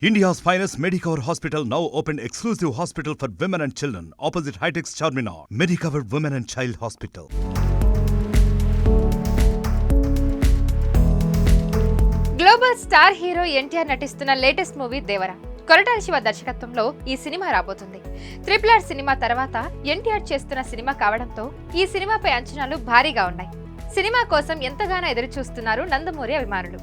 India's finest Medicover Hospital now opened exclusive hospital for women and children opposite Hitech's Charminar. Medicover Women and Child Hospital. Global star hero NTR నటిస్తున్న latest movie దేవర. కొరటాల శివ దర్శకత్వంలో ఈ cinema రాబోతుంది. RRR cinema తర్వాత ఎన్టీఆర్ చేస్తున్న cinema కావడంతో ఈ సినిమాపై అంచనాలు భారీగా ఉన్నాయి. సినిమా కోసం ఎంతగానో ఎదురు చూస్తున్నారు నందమూరి అభిమానులు.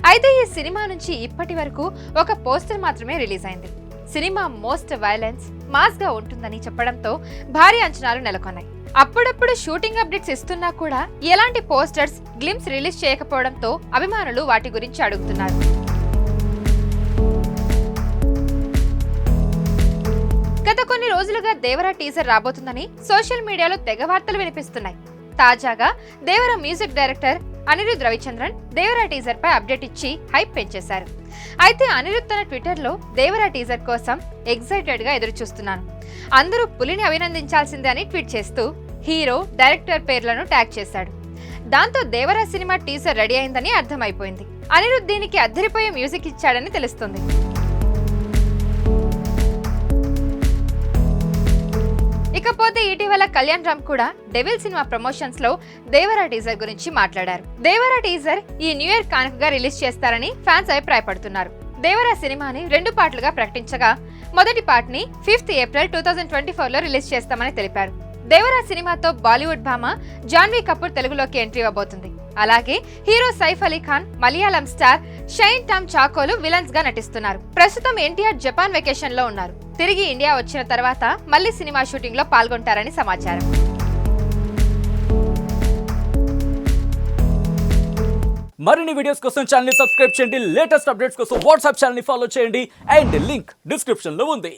అయితే ఈ సినిమా నుంచి ఇప్పటి వరకు ఒక పోస్టర్ మాత్రమే రిలీజ్ అయింది. సినిమా మోస్ట్ వైలెన్స్ మాస్ గా ఉంటుందని చెప్పడంతో భారీ అంచనాలు నెలకొన్నాయి. అప్పుడప్పుడు షూటింగ్ అప్డేట్స్ ఇస్తున్నా కూడా ఎలాంటి పోస్టర్స్ గ్లిమ్స్ రిలీజ్ చేయకపోవడంతో అభిమానులు వాటి గురించి అడుగుతున్నారు. గత కొన్ని రోజులుగా దేవర టీజర్ రాబోతుందని సోషల్ మీడియాలో తెగ వార్తలు వినిపిస్తున్నాయి. తాజాగా దేవర మ్యూజిక్ డైరెక్టర్ అనిరుద్ రవిచంద్రన్ దేవర టీజర్ పై అప్డేట్ ఇచ్చి హైప్ పెంచేశారు. అయితే అనిరుద్ తన ట్విట్టర్ లో దేవర టీజర్ కోసం ఎక్సైటెడ్ గా ఎదురు చూస్తున్నాను, అందరూ పులిని అభినందించాల్సిందే అని ట్వీట్ చేస్తూ హీరో డైరెక్టర్ పేర్లను ట్యాగ్ చేశాడు. దాంతో దేవర సినిమా టీజర్ రెడీ అయిందని అర్థమైపోయింది. అనిరుద్ దీనికి అద్దరిపోయే మ్యూజిక్ ఇచ్చాడని తెలుస్తుంది. ఇకపోతే ఇటీవల కళ్యాణ్ రామ్ కూడా డెవిల్ సినిమా ప్రమోషన్స్ లో దేవర టీజర్ గురించి మాట్లాడారు. దేవర టీజర్ ఈ న్యూ ఇయర్ కానుకగా రిలీజ్ చేస్తారని ఫ్యాన్స్ అభిప్రాయపడుతున్నారు. దేవర సినిమాని 2 పార్ట్లుగా ప్రకటించగా మొదటి పార్ట్ ని 5th ఏప్రిల్ 2024 లో రిలీజ్ చేస్తామని తెలిపారు. దేవర సినిమాతో బాలీవుడ్ భామ జాన్వీ కపూర్ తెలుగులోకి ఎంట్రీ ఇవ్వబోతుంది. అలాగే హీరో సైఫ్ అలీ ఖాన్, మలయాళం స్టార్ షైన్ టామ్ చాకోలు విలన్స్ గా నటిస్తున్నారు. ప్రస్తుతం ఎన్టీఆర్ జపాన్ వెకేషన్ లో ఉన్నారు. తిరిగి ఇండియా వచ్చిన తర్వాత మళ్లీ సినిమా షూటింగ్ లో పాల్గొంటారని సమాచారం. మరిన్ని వీడియోస్ కోసం ఛానల్ ని సబ్స్క్రైబ్ చేయండి. లేటెస్ట్ అప్డేట్స్ కోసం వాట్సాప్ ఛానల్ ని ఫాలో చేయండి. అండ్ లింక్ డిస్క్రిప్షన్ లో ఉంది.